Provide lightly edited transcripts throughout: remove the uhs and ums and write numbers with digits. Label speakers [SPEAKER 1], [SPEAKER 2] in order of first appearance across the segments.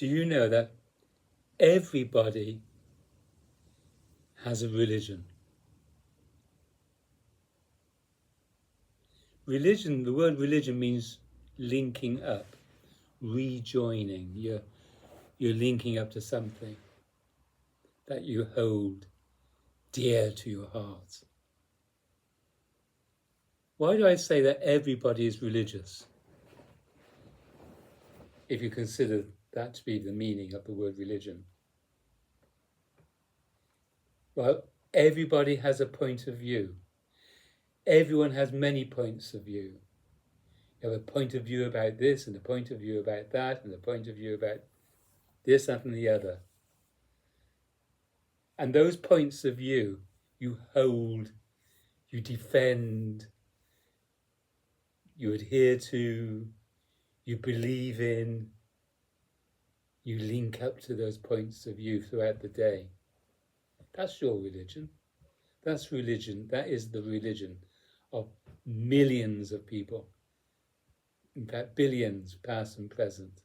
[SPEAKER 1] Do you know that everybody has a religion? Religion, the word religion means linking up, rejoining. You're linking up to something that you hold dear to your heart. Why do I say that everybody is religious? If you consider that to be the meaning of the word religion. Well, everybody has a point of view. Everyone has many points of view. You have a point of view about this, and a point of view about that, and a point of view about this, that, and the other. And those points of view you hold, you defend, you adhere to, you believe in, you link up to those points of view throughout the day. That's your religion. That's religion. That is the religion of millions of people. In fact, billions, past and present.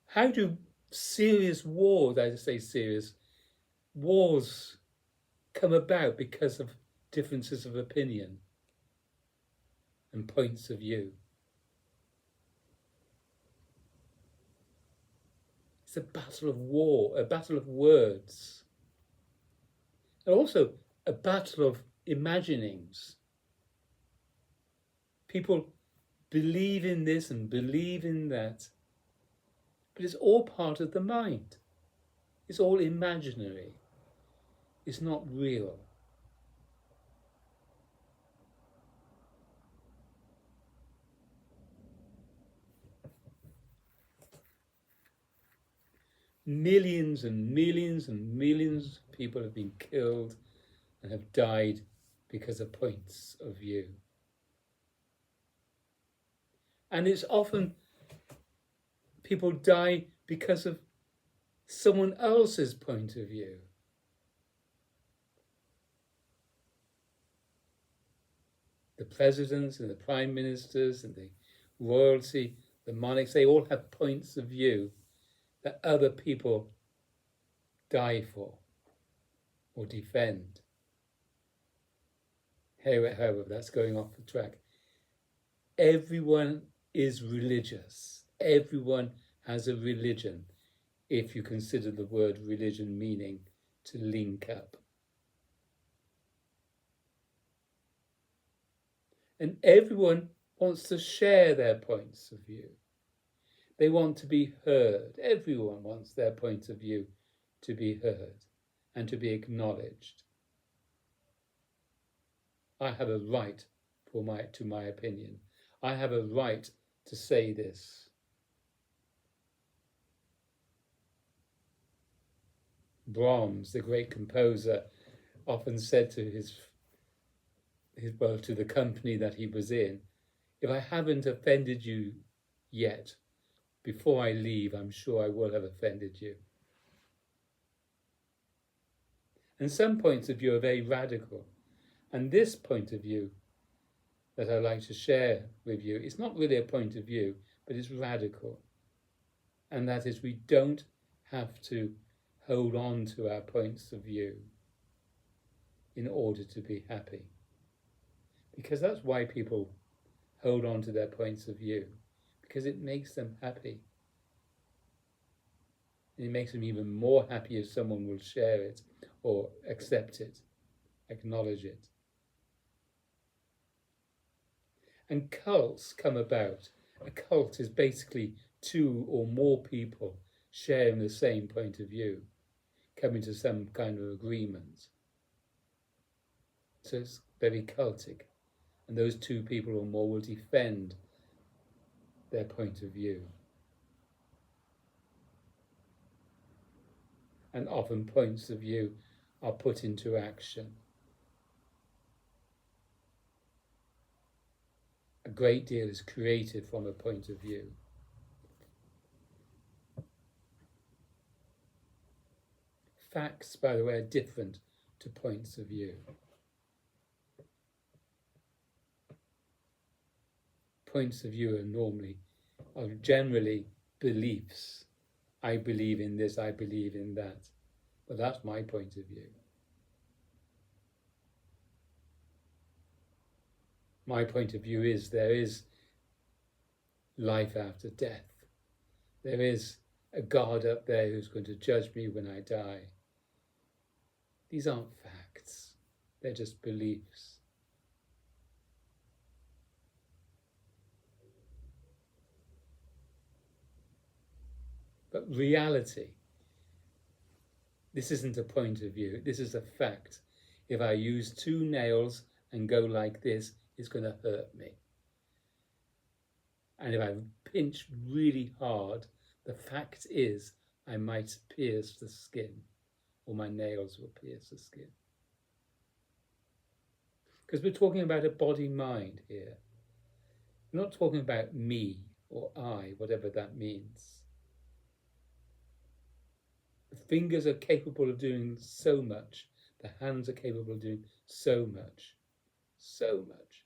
[SPEAKER 1] How do serious wars, I say serious, wars come about because of differences of opinion and points of view? It's a battle of war, a battle of words, and also a battle of imaginings. People believe in this and believe in that, but it's all part of the mind. It's all imaginary. It's not real. Millions and millions and millions of people have been killed and have died because of points of view. And it's often people die because of someone else's point of view. The presidents and the prime ministers and the royalty, the monarchs, they all have points of view that other people die for or defend. However, that's going off the track. Everyone is religious. Everyone has a religion, if you consider the word religion meaning to link up. And everyone wants to share their points of view. They want to be heard. Everyone wants their point of view to be heard and to be acknowledged. I have a right to my opinion. I have a right to say this. Brahms, the great composer, often said to to the company that he was in, if I haven't offended you yet, before I leave, I'm sure I will have offended you. And some points of view are very radical. And this point of view that I like to share with you, it's not really a point of view, but it's radical. And that is, we don't have to hold on to our points of view in order to be happy. Because that's why people hold on to their points of view, because it makes them happy. And it makes them even more happy if someone will share it or accept it, acknowledge it. And cults come about. A cult is basically two or more people sharing the same point of view, coming to some kind of agreement. So it's very cultic. And those two people or more will defend their point of view. And often points of view are put into action. A great deal is created from a point of view. Facts, by the way, are different to points of view. Points of view are normally are generally beliefs. I believe in this, I believe in that. But that's my point of view. My point of view is there is life after death. There is a God up there who's going to judge me when I die. These aren't facts. They're just beliefs. But reality, this isn't a point of view, this is a fact. If I use 2 nails and go like this, it's going to hurt me. And if I pinch really hard, the fact is I might pierce the skin, or my nails will pierce the skin. Because we're talking about a body-mind here. We're not talking about me or I, whatever that means. The fingers are capable of doing so much. The hands are capable of doing so much. So much.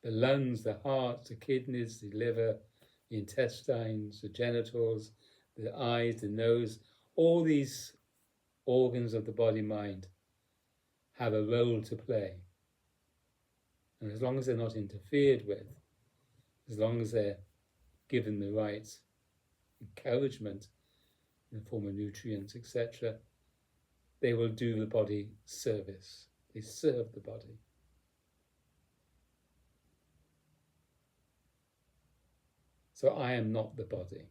[SPEAKER 1] The lungs, the heart, the kidneys, the liver, the intestines, the genitals, the eyes, the nose, all these organs of the body-mind have a role to play. And as long as they're not interfered with, as long as they're given the right encouragement in the form of nutrients, etc., they will do the body service. They serve the body. So I am not the body.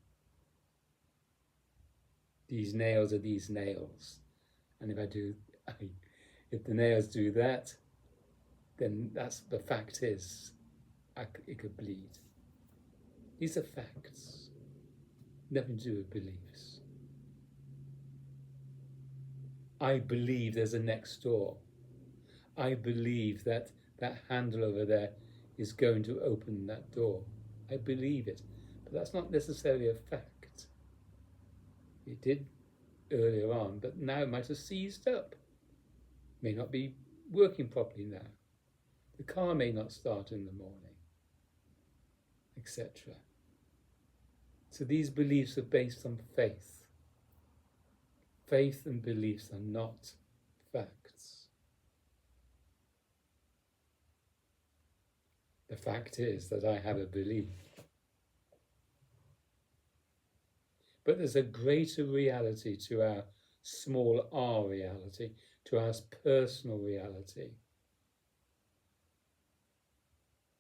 [SPEAKER 1] These nails are these nails. And if the nails do that, then that's the fact is, it could bleed. These are facts. Nothing to do with beliefs. I believe there's a next door. I believe that that handle over there is going to open that door. I believe it. But that's not necessarily a fact. It did earlier on, but now it might have seized up. May not be working properly now. The car may not start in the morning, etc. So these beliefs are based on faith. Faith and beliefs are not facts. The fact is that I have a belief. But there's a greater reality to our small r reality, to our personal reality.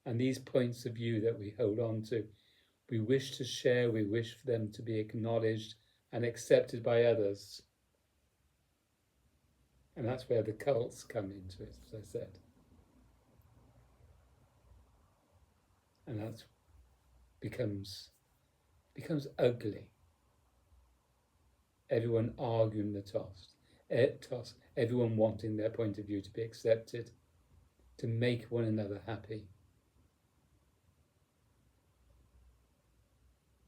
[SPEAKER 1] And these points of view that we hold on to, we wish to share, we wish for them to be acknowledged and accepted by others. And that's where the cults come into it, as I said. And that becomes ugly. Everyone arguing the toss, everyone wanting their point of view to be accepted, to make one another happy.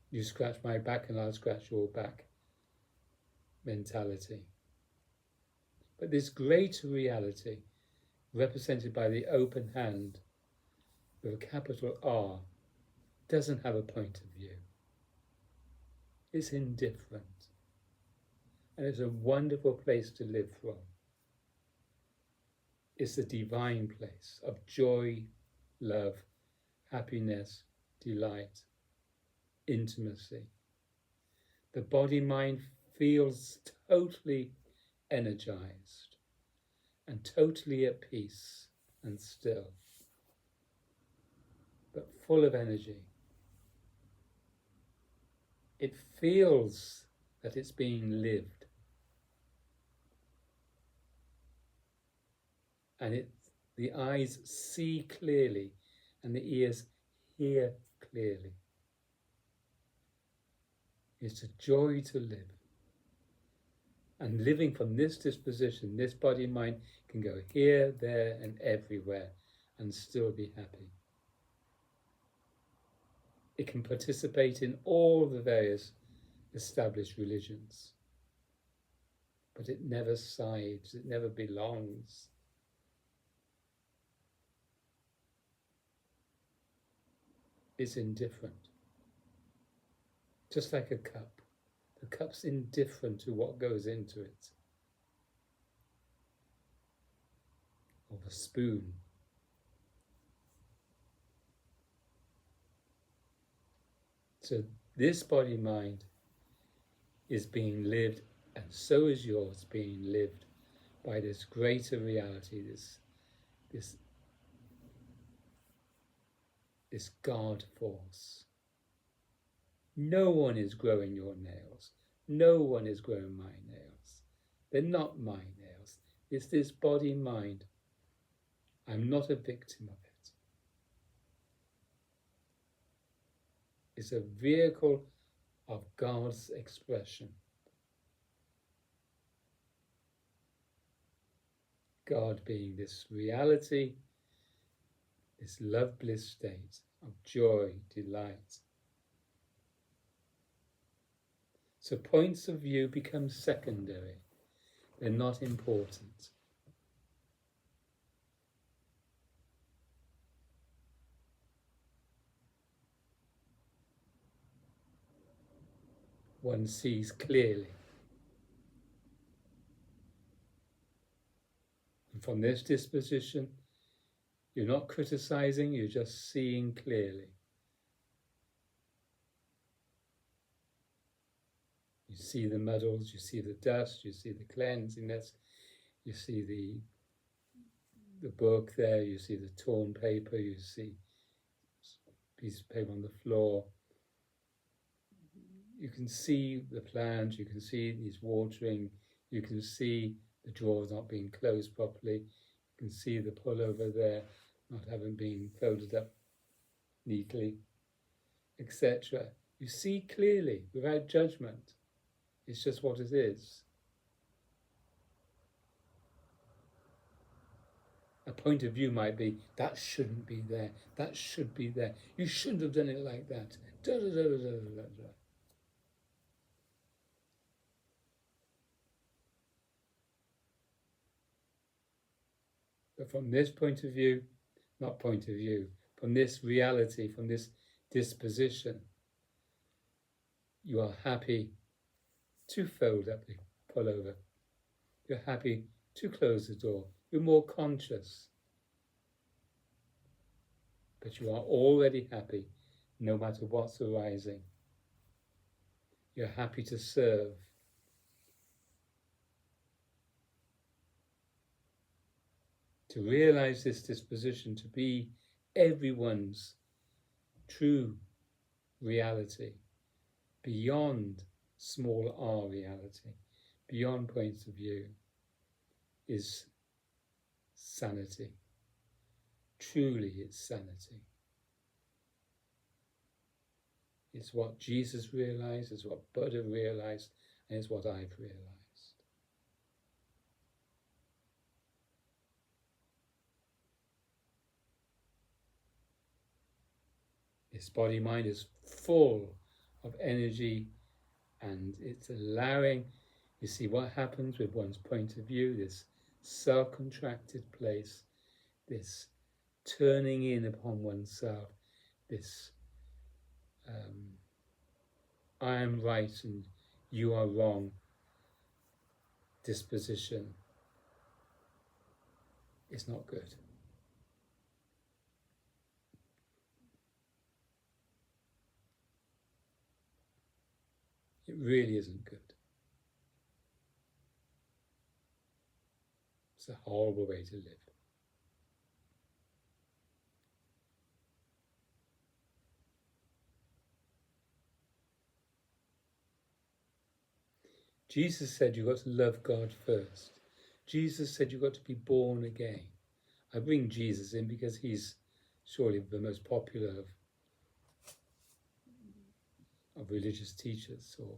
[SPEAKER 1] You scratch my back and I'll scratch your back mentality. But this greater reality, represented by the open hand with a capital R, doesn't have a point of view. It's indifferent. And it's a wonderful place to live from. It's the divine place of joy, love, happiness, delight, intimacy. The body-mind feels totally energized and totally at peace and still, but full of energy. It feels that it's being lived. And the eyes see clearly and the ears hear clearly. It's a joy to live. And living from this disposition, this body and mind can go here, there, and everywhere and still be happy. It can participate in all the various established religions. But it never sides, it never belongs. It's indifferent. Just like a cup. The cup's indifferent to what goes into it. Or the spoon. So this body-mind is being lived, and so is yours being lived by this greater reality, this God force. No one is growing your nails. No one is growing my nails. They're not my nails. It's this body-mind. I'm not a victim of it. It's a vehicle of God's expression. God being this reality, this love bliss state of joy, delight. So points of view become secondary. They're not important. One sees clearly. And from this disposition, you're not criticizing, you're just seeing clearly. You see the muddles, you see the dust, you see the cleansingness, you see the book there, you see the torn paper, you see a piece of paper on the floor. You can see the plants, you can see these watering, you can see the drawers not being closed properly, you can see the pullover there not having been folded up neatly, etc. You see clearly, without judgment. It's just what it is. A point of view might be, that shouldn't be there, that should be there, you shouldn't have done it like that. Da, da, da, da, da, da, da. But from this point of view, not point of view, from this reality, from this disposition, you are happy to fold up the pullover. You're happy to close the door. You're more conscious. But you are already happy no matter what's arising. You're happy to serve. To realize this disposition to be everyone's true reality, beyond small r reality, beyond points of view, is sanity. Truly it's sanity. It's what Jesus realized, it's what Buddha realized, and it's what I've realized. This body-mind is full of energy, and it's allowing, you see what happens with one's point of view, this self-contracted place, this turning in upon oneself, this I am right and you are wrong disposition is not good. It really isn't good. It's a horrible way to live. Jesus said you've got to love God first. Jesus said you've got to be born again. I bring Jesus in because he's surely the most popular of religious teachers or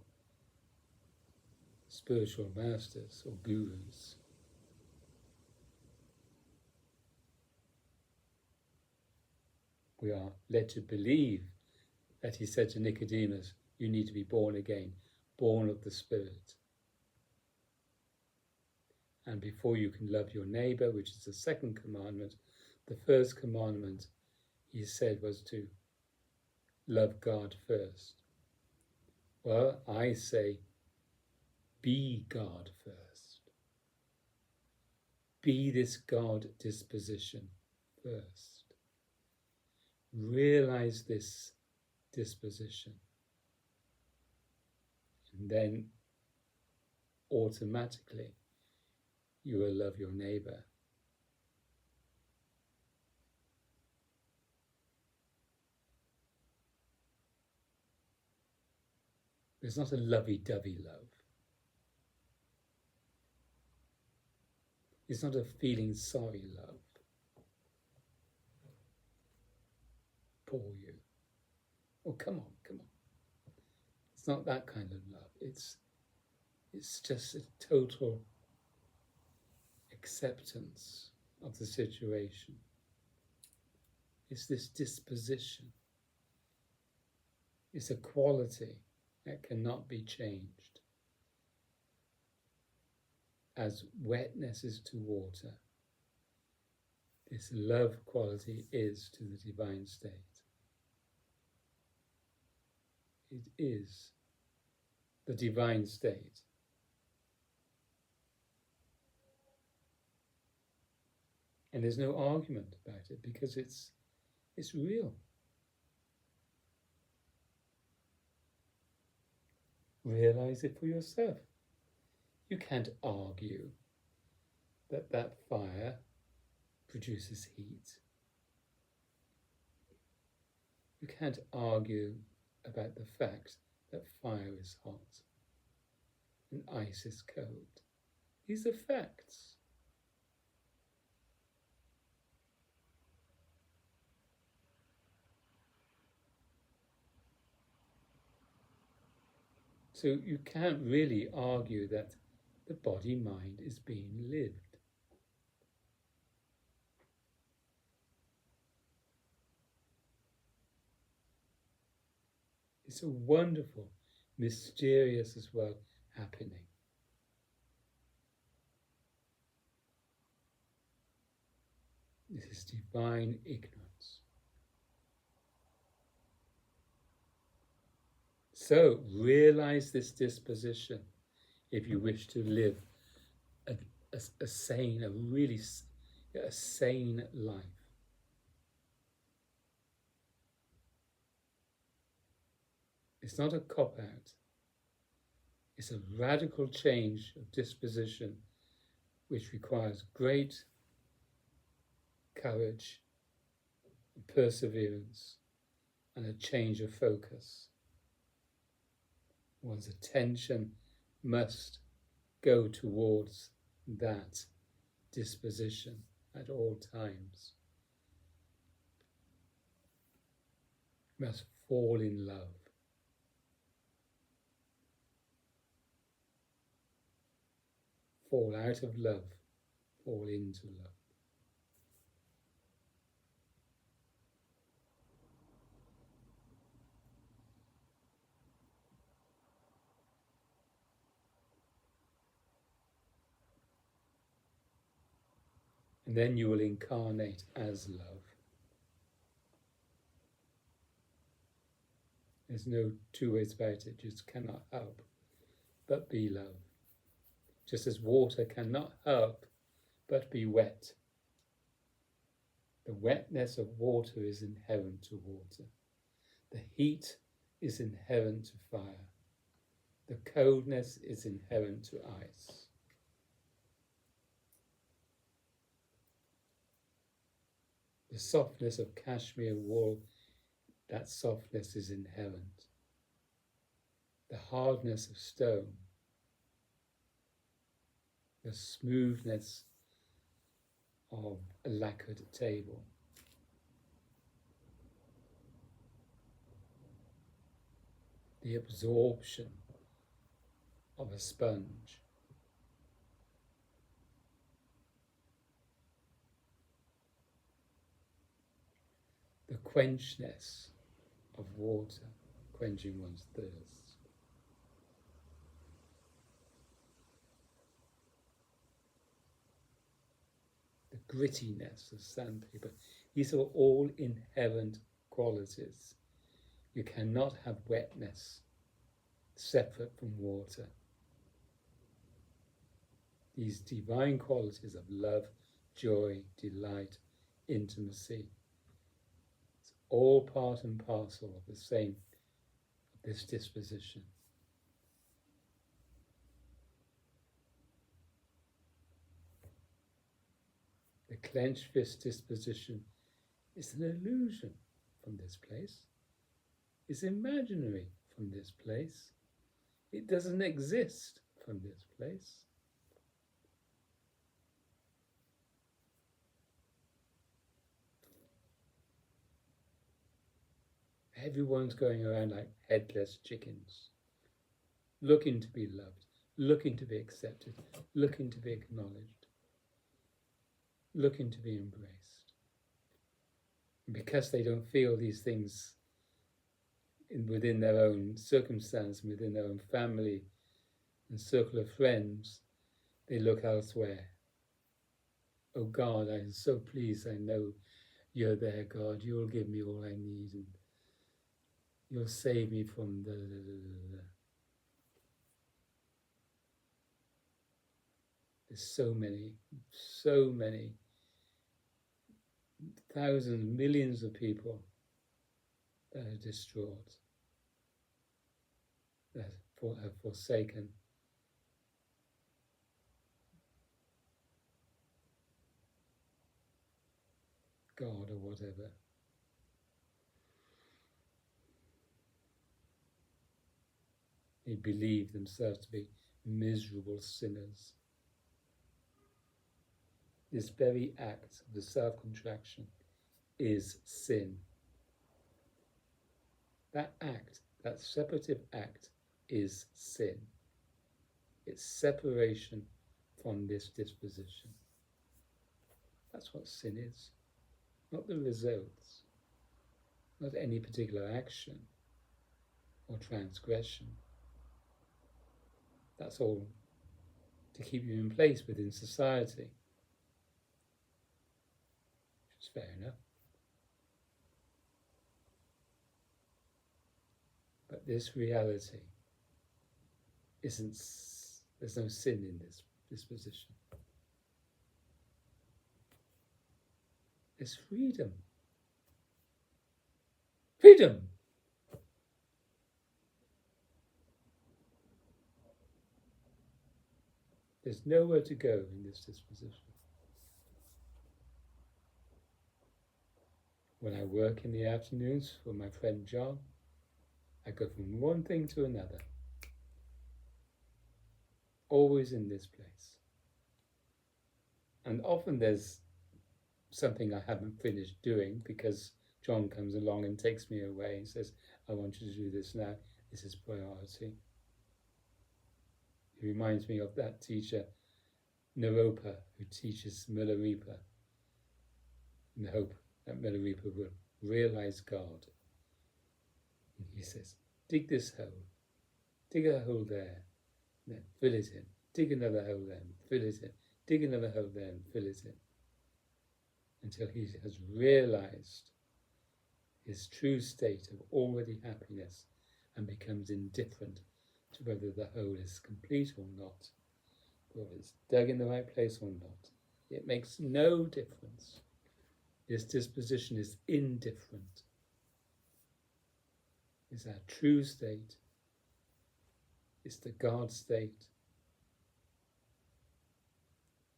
[SPEAKER 1] spiritual masters or gurus. We are led to believe that he said to Nicodemus, you need to be born again, born of the Spirit. And before you can love your neighbour, which is the second commandment, the first commandment, he said, was to love God first. Well, I say, be God first. Be this God disposition first. Realize this disposition. And then automatically you will love your neighbour. It's not a lovey-dovey love. It's not a feeling sorry love. Poor you. Oh, come on, come on. It's not that kind of love. It's just a total acceptance of the situation. It's this disposition. It's a quality that cannot be changed. As wetness is to water, this love quality is to the divine state. It is the divine state. And there's no argument about it because it's real. Realize it for yourself. You can't argue that that fire produces heat. You can't argue about the fact that fire is hot and ice is cold. These are facts. So you can't really argue that the body-mind is being lived. It's a wonderful, mysterious as well happening. This is divine ignorance. So realize this disposition if you wish to live a sane, a sane life. It's not a cop-out. It's a radical change of disposition which requires great courage, perseverance, and a change of focus. One's attention must go towards that disposition at all times. Must fall in love. Fall out of love, fall into love. And then you will incarnate as love. There's no two ways about it, just cannot help but be love. Just as water cannot help but be wet. The wetness of water is inherent to water. The heat is inherent to fire. The coldness is inherent to ice. The softness of cashmere wool, that softness is inherent. The hardness of stone, the smoothness of a lacquered table. The absorption of a sponge. The quenchness of water, quenching one's thirst. The grittiness of sandpaper. These are all inherent qualities. You cannot have wetness separate from water. These divine qualities of love, joy, delight, intimacy, it's all part and parcel of the same, of this disposition. The clenched fist disposition is an illusion from this place. It's imaginary from this place. It doesn't exist from this place. Everyone's going around like headless chickens, looking to be loved, looking to be accepted, looking to be acknowledged, looking to be embraced. And because they don't feel these things within their own circumstance, within their own family and circle of friends, they look elsewhere. Oh God, I'm so pleased I know you're there, God. You'll give me all I need and you'll save me from the... There's so many thousands, millions of people that are distraught, that have forsaken God or whatever. They believe themselves to be miserable sinners. This very act of the self-contraction is sin. That act, that separative act, is sin. It's separation from this disposition. That's what sin is. Not the results, not any particular action or transgression. That's all to keep you in place within society. Which is fair enough. But this reality isn't, there's no sin in this disposition. There's freedom. Freedom! There's nowhere to go in this disposition. When I work in the afternoons for my friend John, I go from one thing to another. Always in this place. And often there's something I haven't finished doing because John comes along and takes me away and says, I want you to do this now. This is priority. He reminds me of that teacher, Naropa, who teaches Milarepa, in the hope that Milarepa will realize God. And he says, dig this hole, dig a hole there, and then fill it in. Dig another hole there, and fill it in. Dig another hole there, and fill it in. Until he has realized his true state of already happiness and becomes indifferent to whether the hole is complete or not, whether it's dug in the right place or not. It makes no difference. This disposition is indifferent. It's our true state. It's the God state.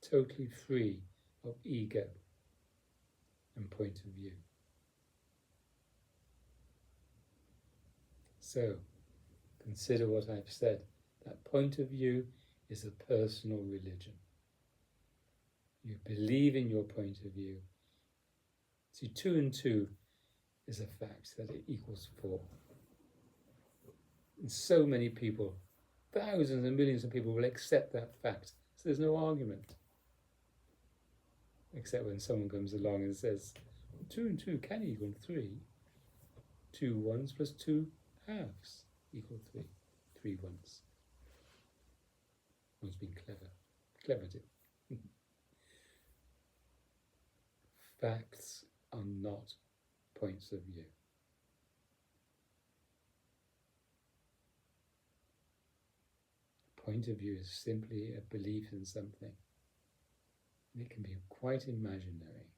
[SPEAKER 1] Totally free of ego and point of view. So, consider what I've said. That point of view is a personal religion. You believe in your point of view. See, 2 and 2 is a fact that it equals 4. And so many people, thousands and millions of people will accept that fact. So there's no argument. Except when someone comes along and says, 2 and 2 can equal 3. 2 ones plus 2 halves equal 3. 3 ones. One's been clever. Clever too. Facts are not points of view. point of view is simply a belief in something. And it can be quite imaginary.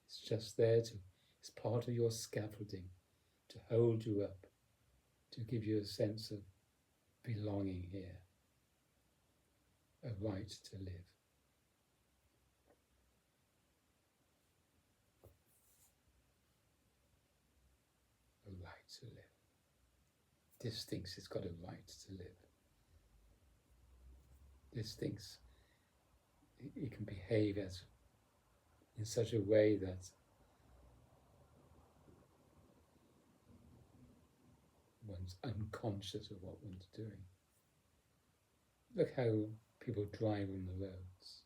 [SPEAKER 1] It's just there it's part of your scaffolding to hold you up, to give you a sense of belonging here, a right to live. A right to live. This thinks it's got a right to live. This thinks it can behave in such a way that one's unconscious of what one's doing. Look how people drive on the roads.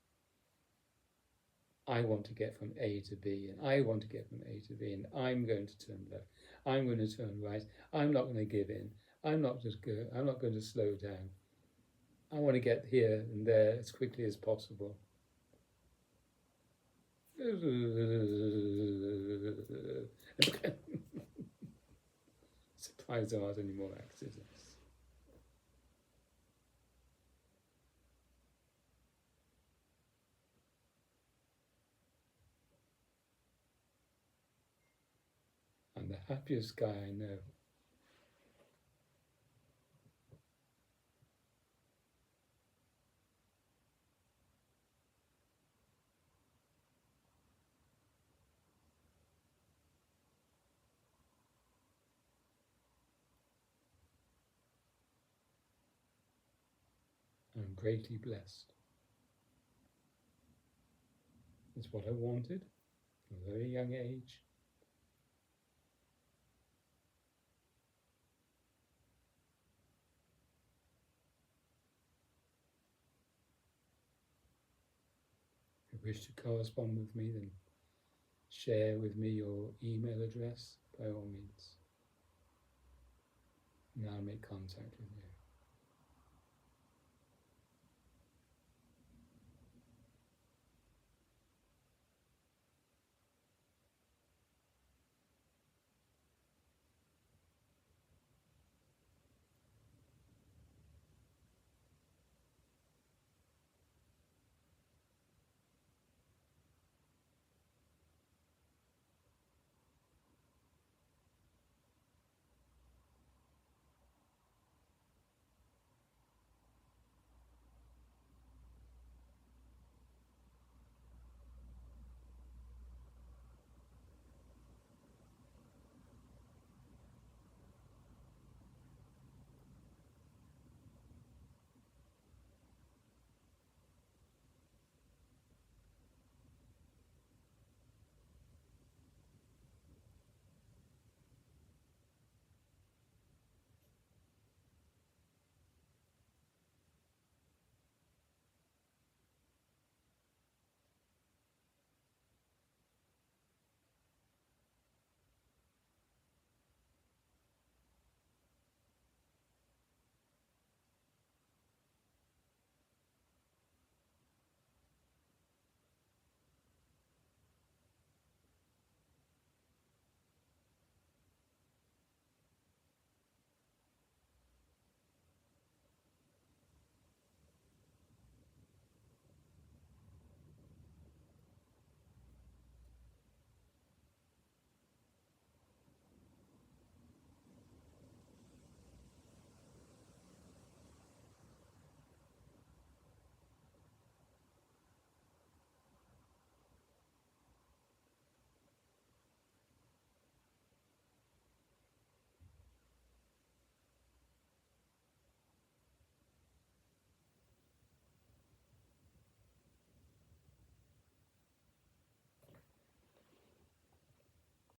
[SPEAKER 1] I want to get from A to B, and I want to get from A to B, and I'm going to turn left. I'm going to turn right. I'm not going to give in. I'm not going to slow down. I want to get here and there as quickly as possible. Surprised there aren't any more accidents. I'm the happiest guy I know. I'm greatly blessed. It's what I wanted from a very young age. If you wish to correspond with me, then share with me your email address by all means. And I'll make contact with you.